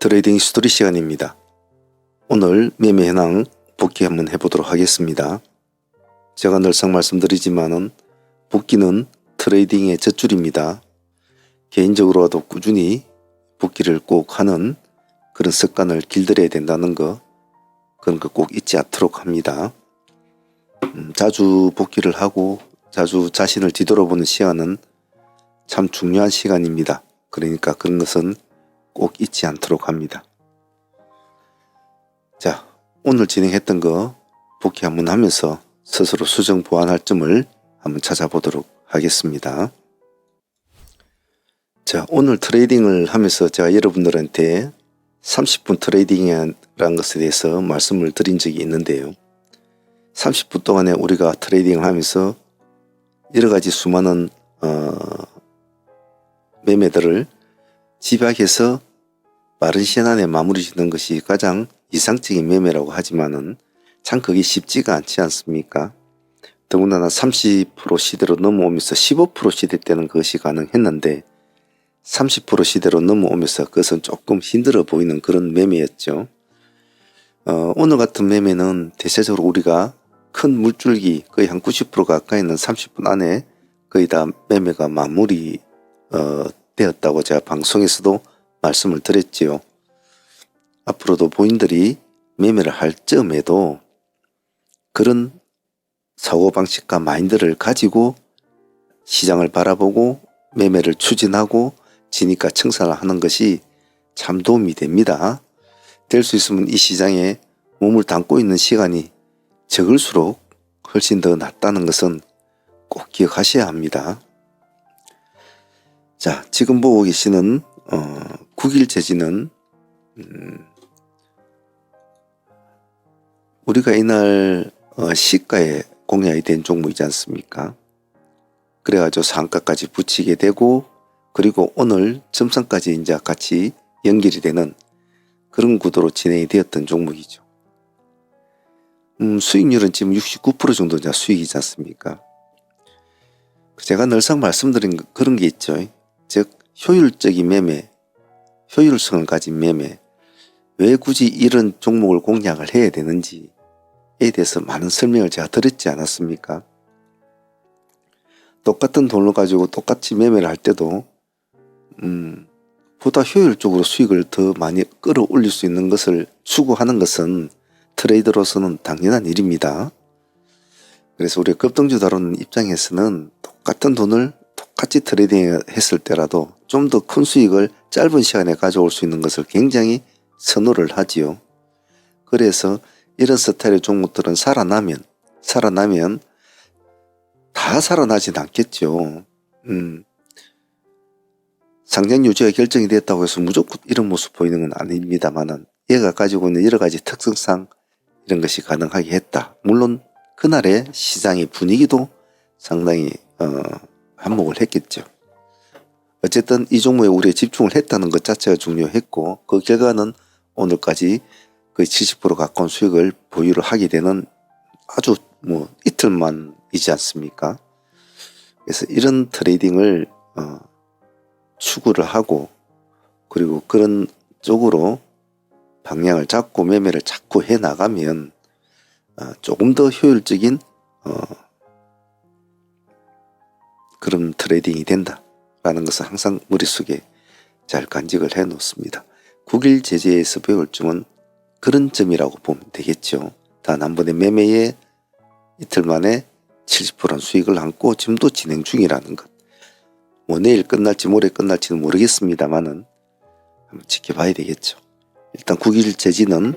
트레이딩 스토리 시간입니다. 오늘 매매 현황 복귀 한번 해보도록 하겠습니다. 제가 늘상 말씀드리지만은 복귀는 트레이딩의 젖줄입니다. 개인적으로도 꾸준히 복귀를 꼭 하는 그런 습관을 길들여야 된다는 거, 그런 거 꼭 잊지 않도록 합니다. 자주 복귀를 하고 자주 자신을 뒤돌아보는 시간은 참 중요한 시간입니다. 그러니까 그런 것은 꼭 잊지 않도록 합니다. 자, 오늘 진행했던 거 복귀 한번 하면서 스스로 수정 보완할 점을 한번 찾아보도록 하겠습니다. 자, 오늘 트레이딩을 하면서 제가 여러분들한테 30분 트레이딩이라는 것에 대해서 말씀을 드린 적이 있는데요. 30분 동안에 우리가 트레이딩을 하면서 여러 가지 수많은 매매들을 집약해서 빠른 시간 안에 마무리 짓는 것이 가장 이상적인 매매라고 하지만은 참 그게 쉽지가 않지 않습니까? 더군다나 30% 시대로 넘어오면서 15% 시대 때는 그것이 가능했는데 30% 시대로 넘어오면서 그것은 조금 힘들어 보이는 그런 매매였죠. 오늘 같은 매매는 대체적으로 우리가 큰 물줄기 거의 한 90% 가까이 있는 30분 안에 거의 다 매매가 마무리 되었다고 제가 방송에서도 말씀을 드렸지요. 앞으로도 본인들이 매매를 할 점에도 그런 사고방식과 마인드를 가지고 시장을 바라보고 매매를 추진하고 진입과 청산을 하는 것이 참 도움이 됩니다. 될 수 있으면 이 시장에 몸을 담고 있는 시간이 적을수록 훨씬 더 낫다는 것은 꼭 기억하셔야 합니다. 자, 지금 보고 계시는 국일제지는 우리가 이날 시가에 공략이 된 종목이지 않습니까? 그래가지고 상가까지 붙이게 되고 그리고 오늘 점상까지 이제 같이 연결이 되는 그런 구도로 진행이 되었던 종목이죠. 수익률은 지금 69% 정도 이제 수익이지 않습니까? 제가 늘상 말씀드린 그런 게 있죠. 즉 효율적인 매매, 효율성을 가진 매매, 왜 굳이 이런 종목을 공략을 해야 되는지에 대해서 많은 설명을 제가 드렸지 않았습니까? 똑같은 돈을 가지고 똑같이 매매를 할 때도 보다 효율적으로 수익을 더 많이 끌어올릴 수 있는 것을 추구하는 것은 트레이더로서는 당연한 일입니다. 그래서 우리 급등주 다루는 입장에서는 똑같은 돈을 똑같이 트레이딩 했을 때라도 좀 더 큰 수익을 짧은 시간에 가져올 수 있는 것을 굉장히 선호를 하지요. 그래서 이런 스타일의 종목들은 살아나면 다 살아나진 않겠죠. 상장 유지가 결정이 됐다고 해서 무조건 이런 모습 보이는 건 아닙니다만은 얘가 가지고 있는 여러 가지 특성상 이런 것이 가능하게 했다. 물론 그날의 시장의 분위기도 상당히 한몫을 했겠죠. 어쨌든 이 종목에 우리가 집중을 했다는 것 자체가 중요했고 그 결과는 오늘까지 거의 70% 가까운 수익을 보유를 하게 되는 아주 이틀만이지 않습니까? 그래서 이런 트레이딩을 추구를 하고 그리고 그런 쪽으로 방향을 잡고 매매를 자꾸 해 나가면 조금 더 효율적인 그런 트레이딩이 된다라는 것을 항상 머릿속에 잘 간직을 해 놓습니다. 국일제재에서 배울 점은 그런 점이라고 보면 되겠죠. 단 한 번의 매매에 이틀 만에 70%는 수익을 안고 지금도 진행 중이라는 것. 내일 끝날지 모레 끝날지는 모르겠습니다만은 한번 지켜봐야 되겠죠. 일단 국일제지는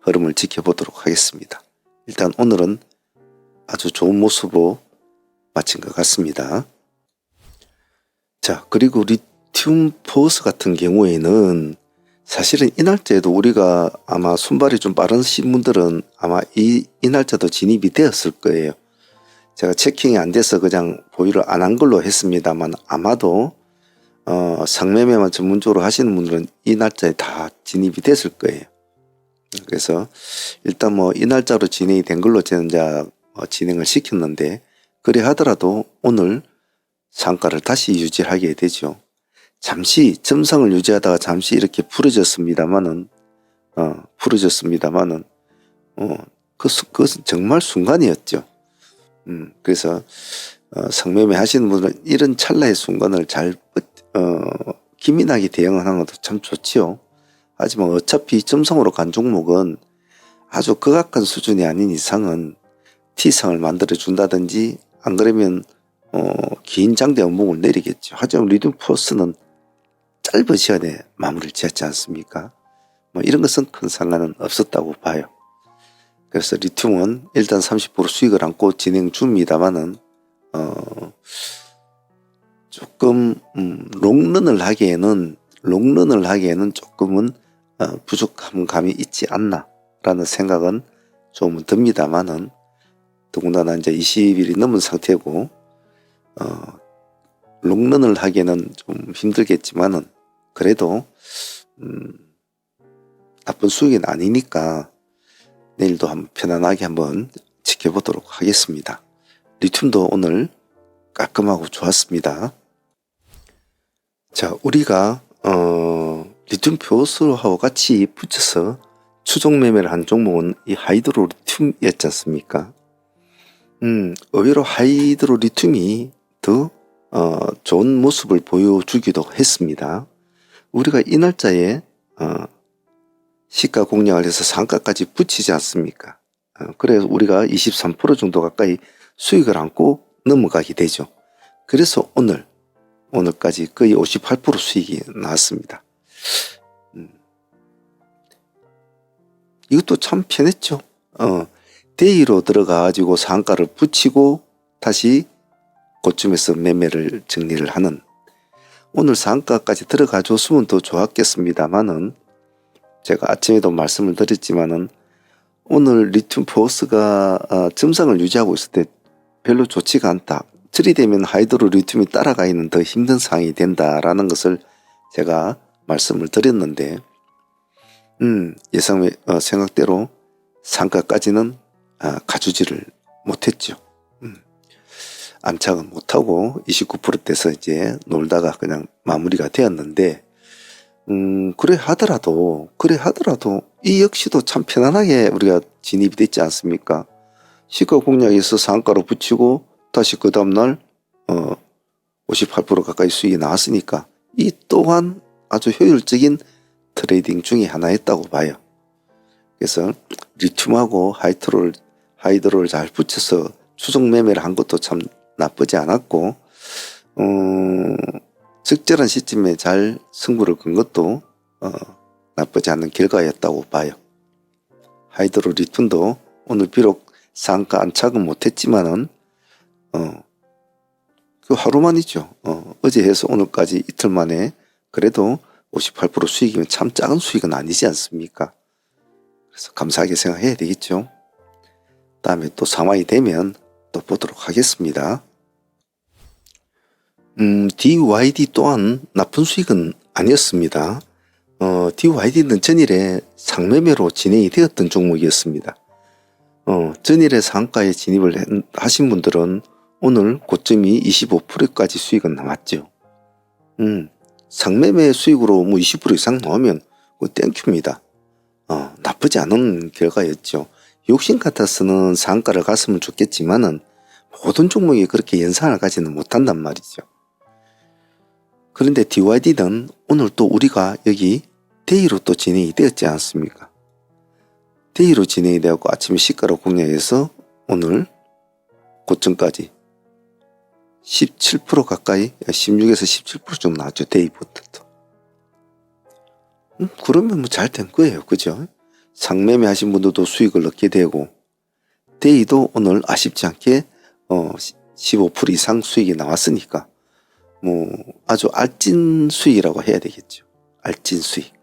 흐름을 지켜보도록 하겠습니다. 일단 오늘은 아주 좋은 모습으로 마친 것 같습니다. 자, 그리고 리튬 포스 같은 경우에는 사실은 이 날짜에도 우리가 아마 손발이 좀 빠른 분들은 아마 이 날짜도 진입이 되었을 거예요. 제가 체킹이 안 돼서 그냥 보유를 안 한 걸로 했습니다만 아마도 상매매만 전문적으로 하시는 분들은 이 날짜에 다 진입이 됐을 거예요. 그래서 일단 이 날짜로 진행이 된 걸로 저는 진행을 시켰는데 그래 하더라도 오늘 상가를 다시 유지하게 되죠. 잠시 점상을 유지하다가 잠시 이렇게 풀어졌습니다만은 그것은 정말 순간이었죠. 그래서 성매매 하시는 분들은 이런 찰나의 순간을 잘 기민하게 대응하는 것도 참 좋지요. 하지만 어차피 점성으로 간 종목은 아주 극악한 수준이 아닌 이상은 T상을 만들어 준다든지 안 그러면 긴 장대 음봉을 내리겠죠. 하지만 리튬 포스는 짧은 시간에 마무리를 지었지 않습니까? 뭐 이런 것은 큰 상관은 없었다고 봐요. 그래서 리튬은 일단 30% 수익을 안고 진행 중입니다만은 조금 롱런을 하기에는 조금은 부족한 감이 있지 않나라는 생각은 좀 듭니다만은 더군다나 이제 20일이 넘은 상태고 롱런을 하기에는 좀 힘들겠지만은 그래도 나쁜 수익은 아니니까 내일도 한번 편안하게 한번 지켜보도록 하겠습니다. 리튬도 오늘 깔끔하고 좋았습니다. 자, 우리가 리튬 표수하고 같이 붙여서 추종 매매를 한 종목은 이 하이드로 리튬이었지 않습니까? 의외로 하이드로 리튬이 더 좋은 모습을 보여주기도 했습니다. 우리가 이 날짜에 시가 공략을 해서 상가까지 붙이지 않습니까? 그래서 우리가 23% 정도 가까이 수익을 안고 넘어가게 되죠. 그래서 오늘까지 거의 58% 수익이 나왔습니다. 이것도 참 편했죠. 데이로 들어가가지고 상가를 붙이고 다시 고점에서 매매를 정리를 하는, 오늘 상가까지 들어가 줬으면 더 좋았겠습니다만은 제가 아침에도 말씀을 드렸지만은 오늘 리튬 포스가 점상을 유지하고 있을 때 별로 좋지가 않다. 들이대면 하이드로 리튬이 따라가 있는 더 힘든 상황이 된다라는 것을 제가 말씀을 드렸는데 생각대로 상가까지는 가주지를 못했죠. 안착은 못하고 29%대에서 이제 놀다가 그냥 마무리가 되었는데 그래 하더라도 이 역시도 참 편안하게 우리가 진입이 됐지 않습니까? 시가 공략에서 상가로 붙이고 다시 그 다음날 58% 가까이 수익이 나왔으니까 이 또한 아주 효율적인 트레이딩 중에 하나였다고 봐요. 그래서 리튬하고 하이드로를 잘 붙여서 추종 매매를 한 것도 참 나쁘지 않았고 적절한 시점에 잘 승부를 건 것도 나쁘지 않은 결과였다고 봐요. 하이드로 리튬도 오늘 비록 상가 안착은 못했지만은 그 하루만이죠. 어제 해서 오늘까지 이틀 만에 그래도 58% 수익이면 참 작은 수익은 아니지 않습니까? 그래서 감사하게 생각해야 되겠죠. 다음에 또 상황이 되면 또 보도록 하겠습니다. DYD 또한 나쁜 수익은 아니었습니다. DYD는 전일에 상매매로 진행이 되었던 종목이었습니다. 전일에 상가에 진입을 하신 분들은 오늘 고점이 25%까지 수익은 나왔죠. 상매매 수익으로 뭐 20% 이상 나오면 땡큐입니다. 나쁘지 않은 결과였죠. 욕심 같아서는 상가를 갔으면 좋겠지만은 모든 종목이 그렇게 연상을 가지는 못한단 말이죠. 그런데 DYD는 오늘 또 우리가 여기 데이로 또 진행이 되었지 않습니까? 데이로 진행이 되었고 아침에 시가로 공략해서 오늘 고점까지 17% 가까이 16에서 17% 정도 나왔죠. 데이부터도. 그러면 뭐 잘 된 거예요. 그죠? 상매매 하신 분들도 수익을 얻게 되고 데이도 오늘 아쉽지 않게 15% 이상 수익이 나왔으니까 뭐 아주 알찐 수익이라고 해야 되겠죠. 알찐 수익.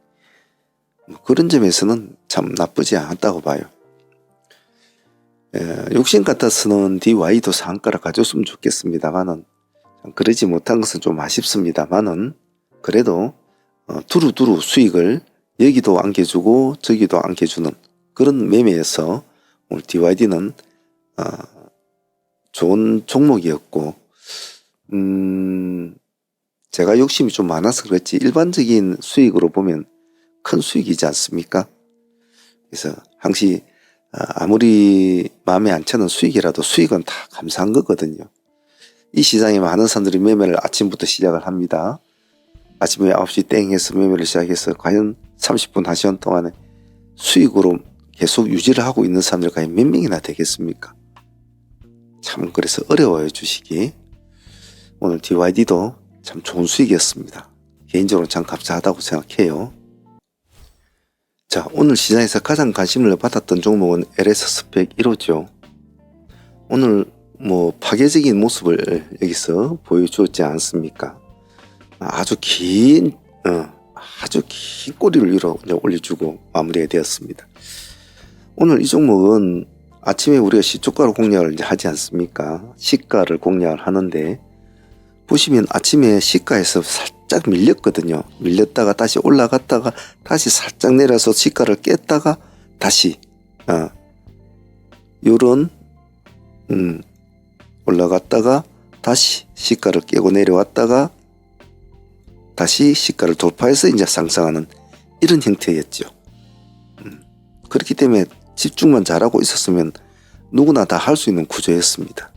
그런 점에서는 참 나쁘지 않았다고 봐요. 욕심 같아서는 DY도 상가를 가졌으면 좋겠습니다만은 그러지 못한 것은 좀 아쉽습니다만은 그래도 두루두루 수익을 여기도 안겨주고 저기도 안겨주는 그런 매매에서 오늘 DYD는 좋은 종목이었고 제가 욕심이 좀 많아서 그렇지 일반적인 수익으로 보면 큰 수익이지 않습니까? 그래서 항시 아무리 마음에 안 차는 수익이라도 수익은 다 감사한 거거든요. 이 시장에 많은 사람들이 매매를 아침부터 시작을 합니다. 아침에 9시 땡 해서 매매를 시작해서 과연 30분 1시간 동안에 수익으로 계속 유지를 하고 있는 사람들 과연 몇 명이나 되겠습니까? 참 그래서 어려워요 주식이. 오늘 DYD도 참 좋은 수익이었습니다. 개인적으로 참 감사하다고 생각해요. 자, 오늘 시장에서 가장 관심을 받았던 종목은 LS 스펙 1호죠. 오늘 파괴적인 모습을 여기서 보여주었지 않습니까? 아주 긴 꼬리를 위로 올려주고 마무리가 되었습니다. 오늘 이 종목은 아침에 우리가 시초가를 공략을 하지 않습니까? 시가를 공략을 하는데 보시면 아침에 시가에서 살짝 밀렸거든요. 밀렸다가 다시 올라갔다가 다시 살짝 내려서 시가를 깼다가 다시 요런 올라갔다가 다시 시가를 깨고 내려왔다가 다시 시가를 돌파해서 이제 상승하는 이런 형태였죠. 그렇기 때문에 집중만 잘하고 있었으면 누구나 다 할 수 있는 구조였습니다.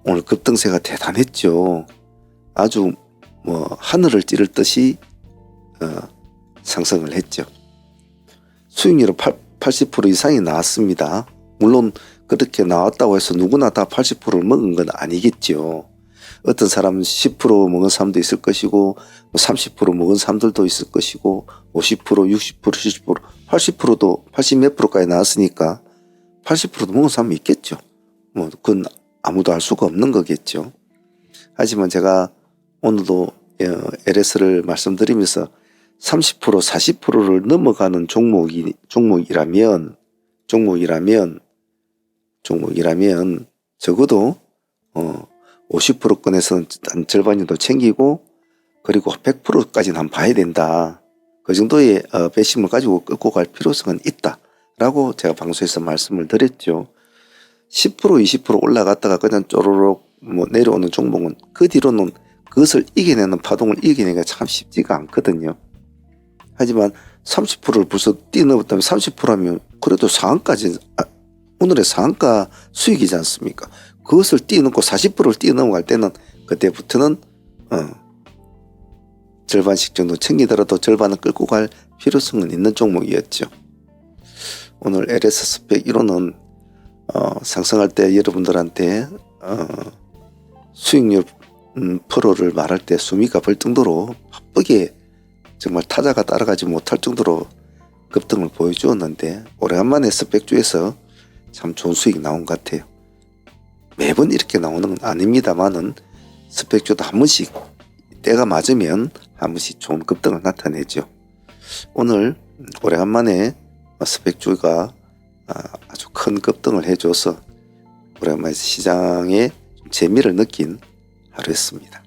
오늘 급등세가 대단했죠. 아주 하늘을 찌를 듯이 상승을 했죠. 수익률은 80% 이상이 나왔습니다. 물론 그렇게 나왔다고 해서 누구나 다 80%를 먹은 건 아니겠죠. 어떤 사람은 10% 먹은 사람도 있을 것이고 30% 먹은 사람들도 있을 것이고 50%, 60%, 70%, 80%도 80 몇 프로까지 나왔으니까 80%도 먹은 사람이 있겠죠. 그건 아무도 알 수가 없는 거겠죠. 하지만 제가 오늘도 LS를 말씀드리면서 30%, 40%를 넘어가는 종목이라면 적어도 50%권에서는 한 절반이라도 챙기고 그리고 100%까지는 한번 봐야 된다. 그 정도의 배심을 가지고 끌고 갈 필요성은 있다라고 제가 방송에서 말씀을 드렸죠. 10%, 20% 올라갔다가 그냥 쪼르륵 내려오는 종목은 그 뒤로는 그것을 이겨내는 파동을 이겨내기가 참 쉽지가 않거든요. 하지만 30%를 벌써 뛰어넘었다면 30%하면 그래도 상한가지, 오늘의 상한가 수익이지 않습니까? 그것을 뛰어넘고 40%를 뛰어넘어갈 때는 그때부터는 절반씩 정도 챙기더라도 절반은 끌고 갈 필요성은 있는 종목이었죠. 오늘 LS 스펙 1호는 상승할 때 여러분들한테 수익률 프로를 말할 때 숨이 가쁠 정도로 바쁘게 정말 타자가 따라가지 못할 정도로 급등을 보여주었는데 오래간만에 스펙주에서 참 좋은 수익이 나온 것 같아요. 매번 이렇게 나오는 건 아닙니다만은 스펙주도 한 번씩 때가 맞으면 한 번씩 좋은 급등을 나타내죠. 오늘 오래간만에 스펙주가 아주 큰 급등을 해줘서 오랜만에 시장에 재미를 느낀 하루였습니다.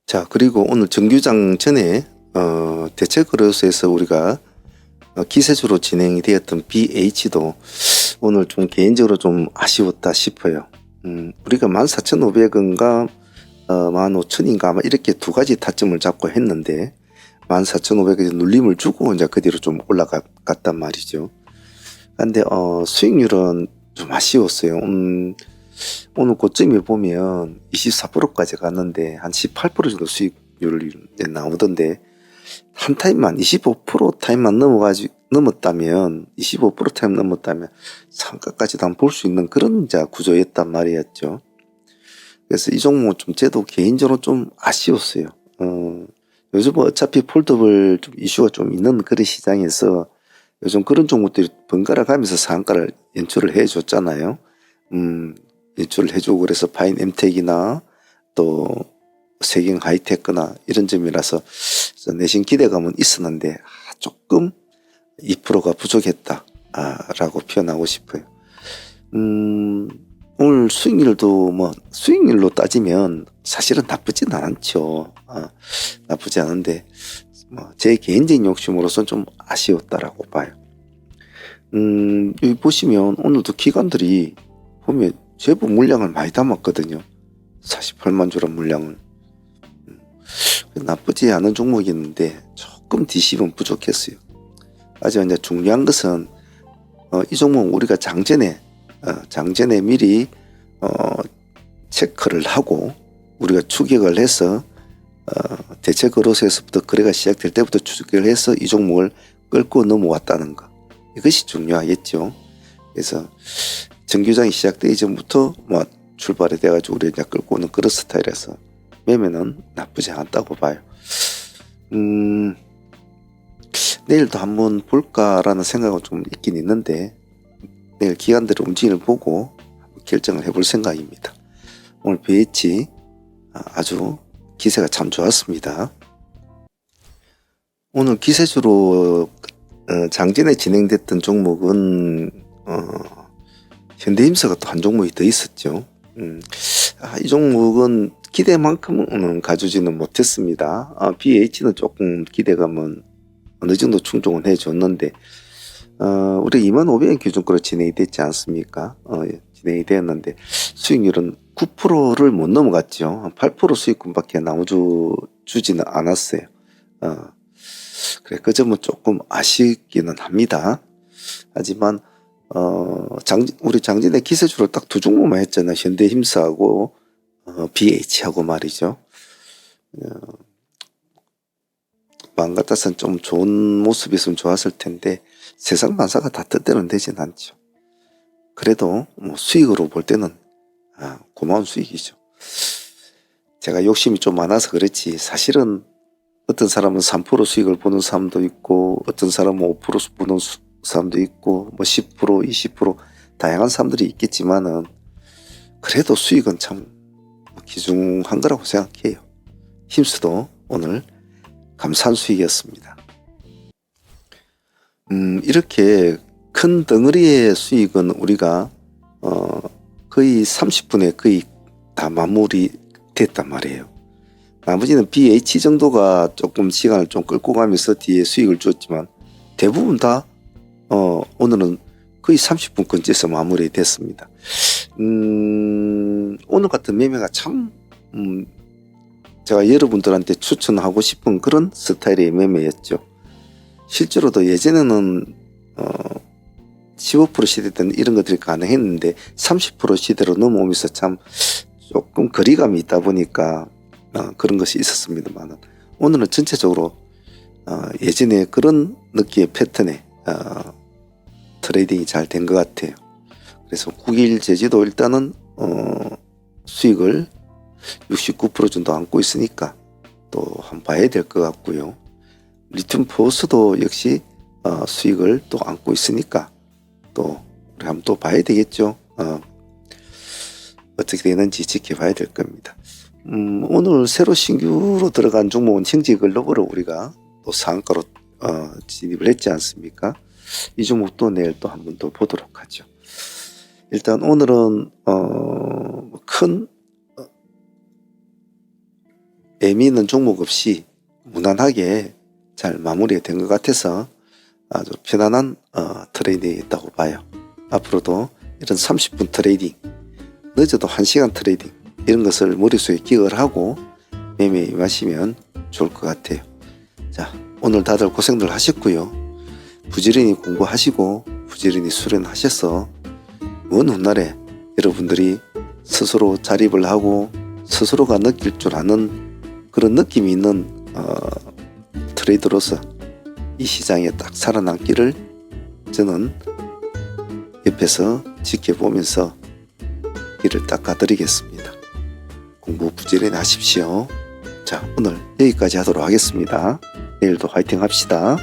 자, 그리고 오늘 정규장 전에 대체거래소에서 우리가 기세주로 진행이 되었던 BH도 오늘 좀 개인적으로 좀 아쉬웠다 싶어요. 우리가 14,500원과 15,000인가 아마 이렇게 두 가지 타점을 잡고 했는데 14,500원에 눌림을 주고 이제 그 뒤로 좀 올라갔단 말이죠. 근데 수익률은 좀 아쉬웠어요. 오늘 고점에 보면 24%까지 갔는데 한 18% 정도 수익률이 나오던데 한 타임만 25% 타임만 넘었다면 25% 타임 넘었다면 상가까지도 한번 볼 수 있는 그런 구조였단 말이었죠. 그래서 이 종목은 좀 저도 개인적으로 좀 아쉬웠어요. 요즘 어차피 폴더블 좀 이슈가 좀 있는 그런 시장에서 요즘 그런 종목들이 번갈아 가면서 상한가를 연출을 해줬잖아요. 연출을 해주고 그래서 파인 엠텍이나 또 세경 하이테크나 이런 점이라서 내심 기대감은 있었는데 조금 2%가 부족했다 라고 표현하고 싶어요. 오늘 수익률도 수익률로 따지면 사실은 나쁘진 않죠. 나쁘지 않은데 제 개인적인 욕심으로서는 좀 아쉬웠다라고 봐요. 여기 보시면 오늘도 기관들이 보면 제법 물량을 많이 담았거든요. 48만 주란 물량을. 나쁘지 않은 종목이었는데 조금 뒷심은 부족했어요. 하지만 이제 중요한 것은 이 종목 우리가 장전에 미리 체크를 하고 우리가 추격을 해서 대체 거래소에서부터 거래가 시작될 때부터 추격을 해서 이 종목을 끌고 넘어왔다는 것, 이것이 중요하겠죠. 그래서 정규장이 시작되기 전부터 출발이 돼가지고 우리가 이제 끌고 오는 그런 스타일에서 매매는 나쁘지 않다고 봐요. 내일도 한번 볼까라는 생각은 좀 있긴 있는데 내일 기관들의 움직임을 보고 결정을 해볼 생각입니다. 오늘 BH 아주 기세가 참 좋았습니다. 오늘 기세주로 장전에 진행됐던 종목은 현대힘사가 또 한 종목이 더 있었죠. 이 종목은 기대만큼은 가져지는 못했습니다. BH는 조금 기대감은 어느 정도 충족은 해줬는데 우리 25,000원 기준으로 진행이 됐지 않습니까? 진행이 되었는데 수익률은 9%를 못 넘어갔죠. 8% 수익금밖에 나오지는 않았어요. 그래, 그 점은 조금 아쉽기는 합니다. 하지만 우리 장진의 기세주로 딱 두 종목만 했잖아요. 현대힘사하고 BH하고 말이죠. 마음 같아서는 좀 좋은 모습이었으면 좋았을 텐데 세상 만사가 다 뜻대로는 되진 않죠. 그래도 수익으로 볼 때는 고마운 수익이죠. 제가 욕심이 좀 많아서 그렇지 사실은 어떤 사람은 3% 수익을 보는 사람도 있고 어떤 사람은 5% 보는 사람도 있고 10% 20% 다양한 사람들이 있겠지만은 그래도 수익은 참 귀중한 거라고 생각해요. 힘수도 오늘 감사한 수익이었습니다. 이렇게 큰 덩어리의 수익은 우리가 거의 30분에 거의 다 마무리 됐단 말이에요. 나머지는 BH 정도가 조금 시간을 좀 끌고 가면서 뒤에 수익을 줬지만 대부분 다 오늘은 거의 30분 근처에서 마무리 됐습니다. 오늘 같은 매매가 참 제가 여러분들한테 추천하고 싶은 그런 스타일의 매매였죠. 실제로도 예전에는 15% 시대 때는 이런 것들이 가능했는데 30% 시대로 넘어오면서 참 조금 거리감이 있다 보니까 그런 것이 있었습니다만 오늘은 전체적으로 예전에 그런 느낌의 패턴에 트레이딩이 잘 된 것 같아요. 그래서 9일 제지도 일단은 수익을 69% 정도 안고 있으니까 또 한번 봐야 될 것 같고요. 리튬 포스도 역시 수익을 또 안고 있으니까 또 우리 한번 또 봐야 되겠죠. 어떻게 되는지 지켜봐야 될 겁니다. 오늘 새로 신규로 들어간 종목은 형제글로벌을 우리가 또 상한가로 진입을 했지 않습니까? 이 종목도 내일 또 한 번 더 보도록 하죠. 일단 오늘은 큰 의미 있는 종목 없이 무난하게 잘 마무리가 된 것 같아서 아주 편안한 트레이딩이 있다고 봐요. 앞으로도 이런 30분 트레이딩, 늦어도 1시간 트레이딩 이런 것을 머릿속에 기억을 하고 매매에 임하시면 좋을 것 같아요. 자, 오늘 다들 고생들 하셨고요. 부지런히 공부하시고 부지런히 수련하셔서 먼 훗날에 여러분들이 스스로 자립을 하고 스스로가 느낄 줄 아는 그런 느낌이 있는 트레이더로서 이 시장에 딱 살아남기를 저는 옆에서 지켜보면서 길을 닦아드리겠습니다. 공부 부지런히 하십시오. 자, 오늘 여기까지 하도록 하겠습니다. 내일도 화이팅 합시다.